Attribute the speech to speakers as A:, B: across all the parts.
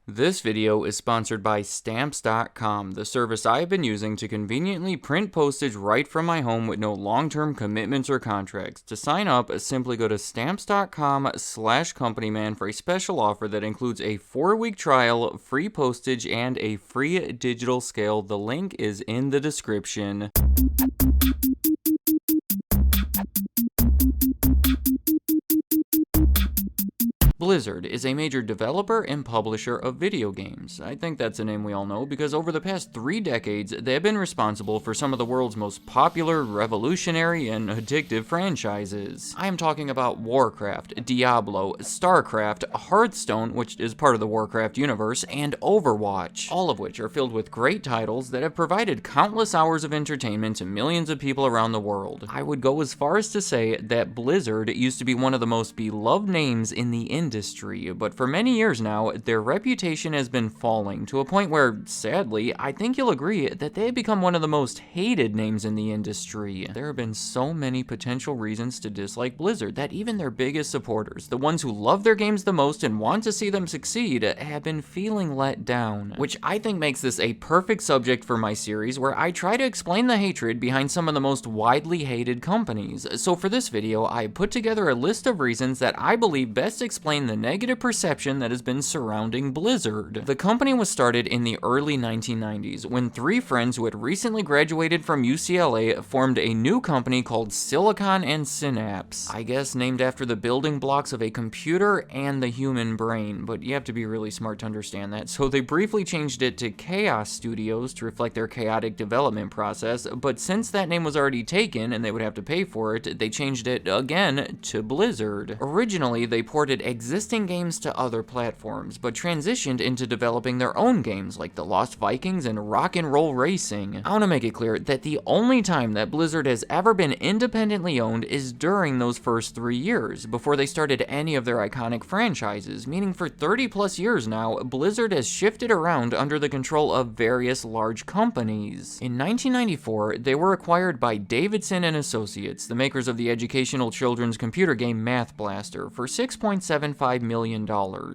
A: This video is sponsored by Stamps.com, the service I have been using to conveniently print postage right from my home with no long-term commitments or contracts. To sign up, simply go to Stamps.com/companyman for a special offer that includes a 4-week trial, free postage, and a free digital scale. The link is in the description. Blizzard is a major developer and publisher of video games. I think that's a name we all know because over the past 3 decades, they have been responsible for some of the world's most popular, revolutionary, and addictive franchises. I am talking about Warcraft, Diablo, StarCraft, Hearthstone, which is part of the Warcraft universe, and Overwatch, all of which are filled with great titles that have provided countless hours of entertainment to millions of people around the world. I would go as far as to say that Blizzard used to be one of the most beloved names in the industry, but for many years now, their reputation has been falling to a point where, sadly, I think you'll agree that they have become one of the most hated names in the industry. There have been so many potential reasons to dislike Blizzard that even their biggest supporters, the ones who love their games the most and want to see them succeed, have been feeling let down, which I think makes this a perfect subject for my series where I try to explain the hatred behind some of the most widely hated companies. So for this video, I put together a list of reasons that I believe best explain the negative perception that has been surrounding Blizzard. The company was started in the early 1990s when 3 friends who had recently graduated from UCLA formed a new company called Silicon and Synapse. I guess named after the building blocks of a computer and the human brain, but you have to be really smart to understand that. So they briefly changed it to Chaos Studios to reflect their chaotic development process, but since that name was already taken and they would have to pay for it, they changed it again to Blizzard. Originally, they ported existing games to other platforms, but transitioned into developing their own games like The Lost Vikings and Rock and Roll Racing. I want to make it clear that the only time that Blizzard has ever been independently owned is during those first 3 years, before they started any of their iconic franchises, meaning for 30 plus years now, Blizzard has shifted around under the control of various large companies. In 1994, they were acquired by Davidson and Associates, the makers of the educational children's computer game Math Blaster, for $6.75 million.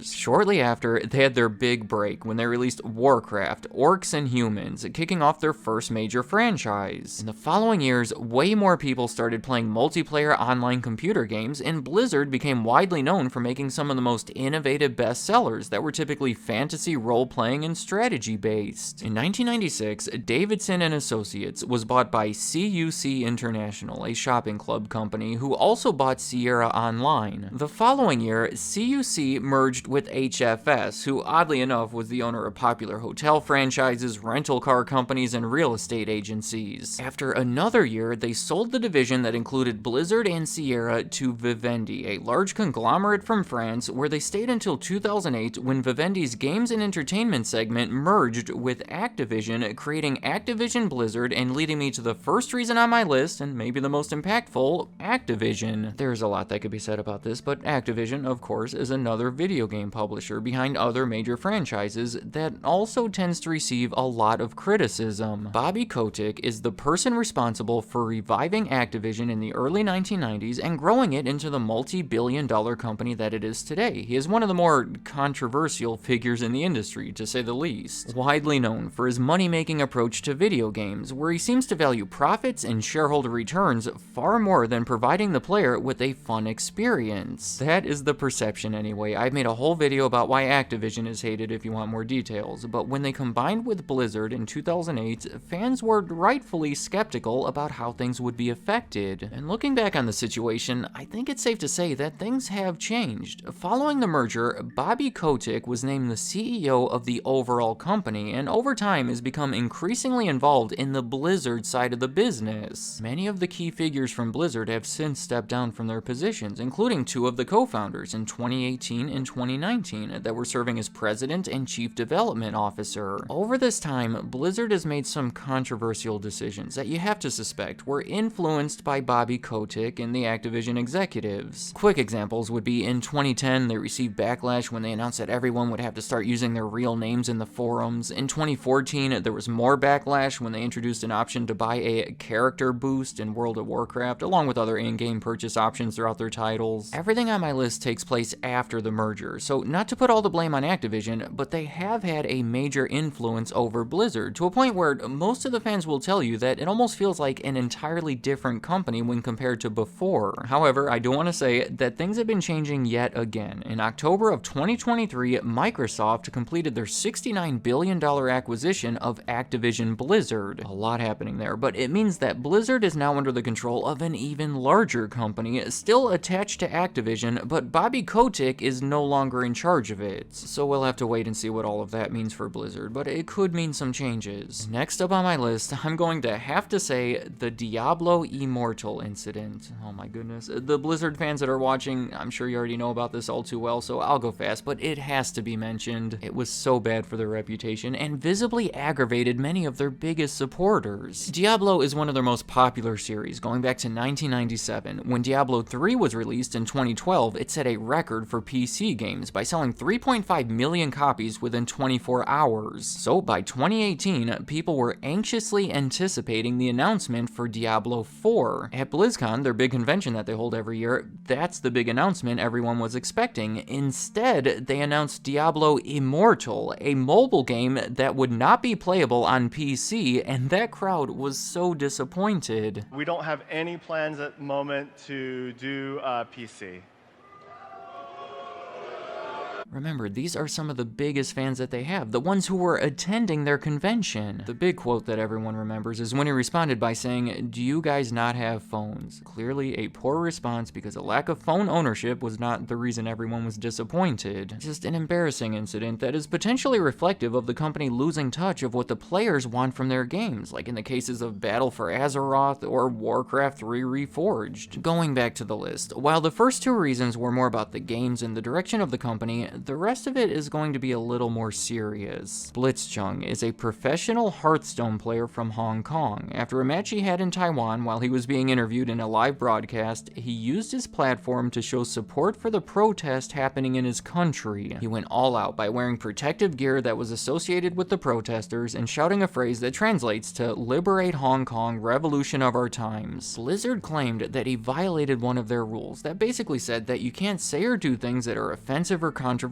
A: Shortly after, they had their big break when they released Warcraft, Orcs and Humans, kicking off their first major franchise. In the following years, way more people started playing multiplayer online computer games, and Blizzard became widely known for making some of the most innovative bestsellers that were typically fantasy role-playing and strategy-based. In 1996, Davidson and Associates was bought by CUC International, a shopping club company who also bought Sierra Online. The following year, CUC merged with HFS, who oddly enough was the owner of popular hotel franchises, rental car companies, and real estate agencies. After another year, they sold the division that included Blizzard and Sierra to Vivendi, a large conglomerate from France, where they stayed until 2008 when Vivendi's games and entertainment segment merged with Activision, creating Activision Blizzard and leading me to the first reason on my list, and maybe the most impactful, Activision. There's a lot that could be said about this, but Activision, of course, is another video game publisher behind other major franchises that also tends to receive a lot of criticism. Bobby Kotick is the person responsible for reviving Activision in the early 1990s and growing it into the multi-billion-dollar company that it is today. He is one of the more controversial figures in the industry, to say the least. Widely known for his money-making approach to video games, where he seems to value profits and shareholder returns far more than providing the player with a fun experience. That is the perception anyway. I've made a whole video about why Activision is hated if you want more details, but when they combined with Blizzard in 2008, fans were rightfully skeptical about how things would be affected. And looking back on the situation, I think it's safe to say that things have changed. Following the merger, Bobby Kotick was named the CEO of the overall company, and over time has become increasingly involved in the Blizzard side of the business. Many of the key figures from Blizzard have since stepped down from their positions, including 2 of the co-founders in 2018 and 2019 that were serving as president and chief development officer. Over this time, Blizzard has made some controversial decisions that you have to suspect were influenced by Bobby Kotick and the Activision executives. Quick examples would be in 2010, they received backlash when they announced that everyone would have to start using their real names in the forums. In 2014, there was more backlash when they introduced an option to buy a character boost in World of Warcraft, along with other in-game purchase options throughout their titles. Everything on my list takes place place after the merger, so not to put all the blame on Activision, but they have had a major influence over Blizzard, to a point where most of the fans will tell you that it almost feels like an entirely different company when compared to before. However, I do want to say that things have been changing yet again. In October of 2023, Microsoft completed their $69 billion acquisition of Activision Blizzard. A lot happening there, but it means that Blizzard is now under the control of an even larger company, still attached to Activision, but Bobby Kotick is no longer in charge of it. So we'll have to wait and see what all of that means for Blizzard, but it could mean some changes. Next up on my list, I'm going to have to say the Diablo Immortal incident. Oh my goodness. The Blizzard fans that are watching, I'm sure you already know about this all too well, so I'll go fast, but it has to be mentioned. It was so bad for their reputation and visibly aggravated many of their biggest supporters. Diablo is one of their most popular series, going back to 1997. When Diablo 3 was released in 2012, it set a record for PC games by selling 3.5 million copies within 24 hours. So by 2018, people were anxiously anticipating the announcement for Diablo 4. At BlizzCon, their big convention that they hold every year, that's the big announcement everyone was expecting. Instead, they announced Diablo Immortal, a mobile game that would not be playable on PC, and that crowd was so disappointed.
B: We don't have any plans at the moment to do PC.
A: Remember, these are some of the biggest fans that they have, the ones who were attending their convention. The big quote that everyone remembers is when he responded by saying, "Do you guys not have phones?" Clearly a poor response because a lack of phone ownership was not the reason everyone was disappointed. Just an embarrassing incident that is potentially reflective of the company losing touch of what the players want from their games, like in the cases of Battle for Azeroth or Warcraft 3 Reforged. Going back to the list, while the first two reasons were more about the games and the direction of the company, the rest of it is going to be a little more serious. Blitzchung is a professional Hearthstone player from Hong Kong. After a match he had in Taiwan while he was being interviewed in a live broadcast, he used his platform to show support for the protest happening in his country. He went all out by wearing protective gear that was associated with the protesters and shouting a phrase that translates to "Liberate Hong Kong, Revolution of Our Times." Blizzard claimed that he violated one of their rules that basically said that you can't say or do things that are offensive or controversial,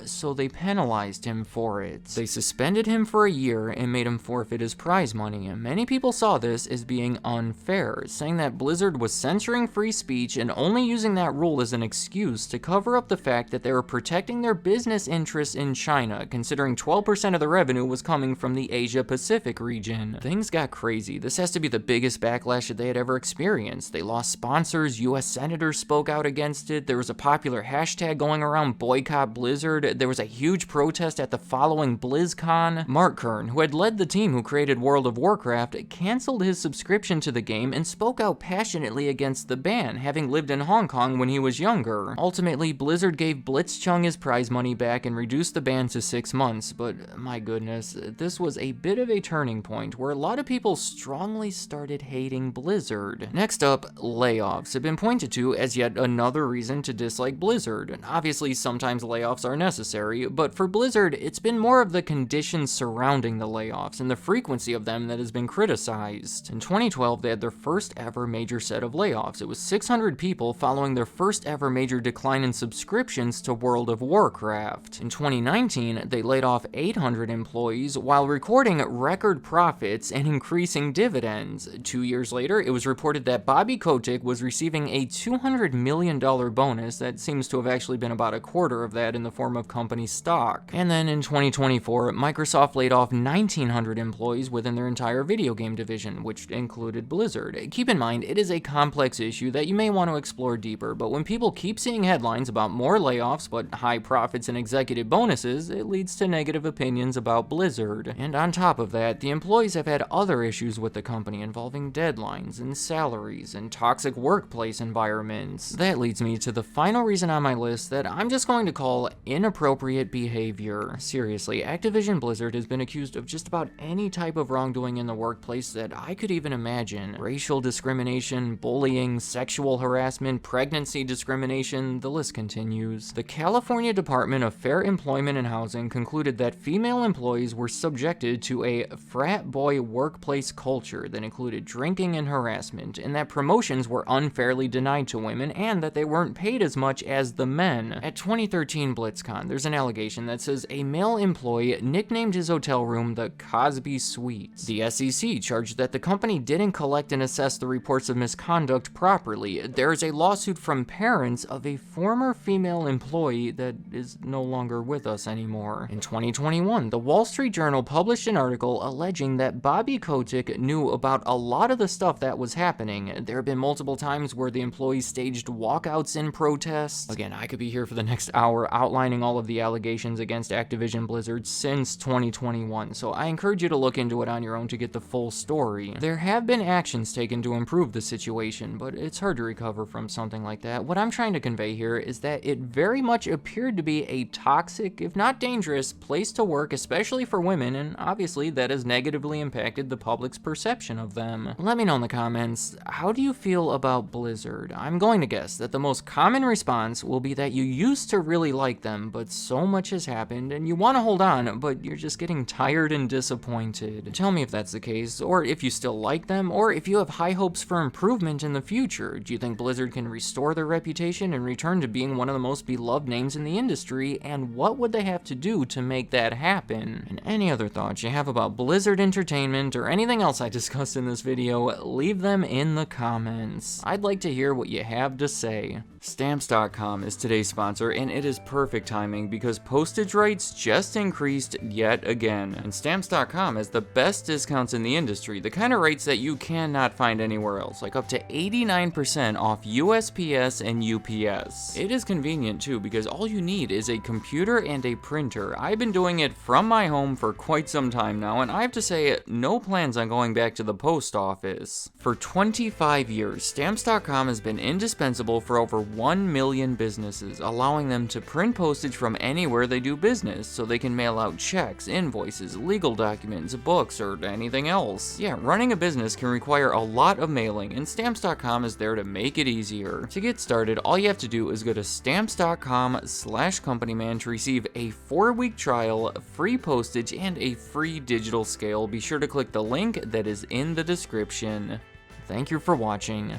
A: so they penalized him for it. They suspended him for a year and made him forfeit his prize money. Many people saw this as being unfair, saying that Blizzard was censoring free speech and only using that rule as an excuse to cover up the fact that they were protecting their business interests in China, considering 12% of the revenue was coming from the Asia-Pacific region. Things got crazy. This has to be the biggest backlash that they had ever experienced. They lost sponsors, US senators spoke out against it, there was a popular hashtag going around, boycott Blizzard. There was a huge protest at the following BlizzCon. Mark Kern, who had led the team who created World of Warcraft, canceled his subscription to the game and spoke out passionately against the ban, having lived in Hong Kong when he was younger. Ultimately, Blizzard gave Blitzchung his prize money back and reduced the ban to 6 months, but my goodness, this was a bit of a turning point where a lot of people strongly started hating Blizzard. Next up, layoffs have been pointed to as yet another reason to dislike Blizzard. Obviously, sometimes layoffs are necessary, but for Blizzard, it's been more of the conditions surrounding the layoffs and the frequency of them that has been criticized. In 2012, they had their first ever major set of layoffs. It was 600 people following their first ever major decline in subscriptions to World of Warcraft. In 2019, they laid off 800 employees while recording record profits and increasing dividends. 2 years later, it was reported that Bobby Kotick was receiving a $200 million bonus that seems to have actually been about a quarter of that in the form of company stock. And then in 2024, Microsoft laid off 1,900 employees within their entire video game division, which included Blizzard. Keep in mind, it is a complex issue that you may want to explore deeper, but when people keep seeing headlines about more layoffs but high profits and executive bonuses, it leads to negative opinions about Blizzard. And on top of that, the employees have had other issues with the company involving deadlines and salaries and toxic workplace environments. That leads me to the final reason on my list that I'm just going to call call inappropriate behavior. Seriously, Activision Blizzard has been accused of just about any type of wrongdoing in the workplace that I could even imagine. Racial discrimination, bullying, sexual harassment, pregnancy discrimination, the list continues. The California Department of Fair Employment and Housing concluded that female employees were subjected to a frat boy workplace culture that included drinking and harassment, and that promotions were unfairly denied to women, and that they weren't paid as much as the men. At 2013 BlitzCon, there's an allegation that says a male employee nicknamed his hotel room the Cosby Suites. The SEC charged that the company didn't collect and assess the reports of misconduct properly. There is a lawsuit from parents of a former female employee that is no longer with us anymore. In 2021, the Wall Street Journal published an article alleging that Bobby Kotick knew about a lot of the stuff that was happening. There have been multiple times where the employees staged walkouts in protest. Again, I could be here for the next hour outlining all of the allegations against Activision Blizzard since 2021, so I encourage you to look into it on your own to get the full story. There have been actions taken to improve the situation, but it's hard to recover from something like that. What I'm trying to convey here is that it very much appeared to be a toxic, if not dangerous, place to work, especially for women, and obviously that has negatively impacted the public's perception of them. Let me know in the comments, how do you feel about Blizzard? I'm going to guess that the most common response will be that you used to really like them, but so much has happened and you want to hold on, but you're just getting tired and disappointed. Tell me if that's the case, or if you still like them, or if you have high hopes for improvement in the future. Do you think Blizzard can restore their reputation and return to being one of the most beloved names in the industry, and what would they have to do to make that happen? And any other thoughts you have about Blizzard Entertainment or anything else I discussed in this video, leave them in the comments. I'd like to hear what you have to say. Stamps.com is today's sponsor, and it is perfect timing because postage rates just increased yet again. And Stamps.com has the best discounts in the industry, the kind of rates that you cannot find anywhere else, like up to 89% off USPS and UPS. It is convenient too because all you need is a computer and a printer. I've been doing it from my home for quite some time now, and I have to say, no plans on going back to the post office. For 25 years, Stamps.com has been indispensable for over 1 million businesses, allowing them to print postage from anywhere they do business, so they can mail out checks, invoices, legal documents, books, or anything else. Yeah, running a business can require a lot of mailing, and Stamps.com is there to make it easier. To get started, all you have to do is go to Stamps.com/companyman to receive a 4-week trial, free postage, and a free digital scale. Be sure to click the link that is in the description. Thank you for watching.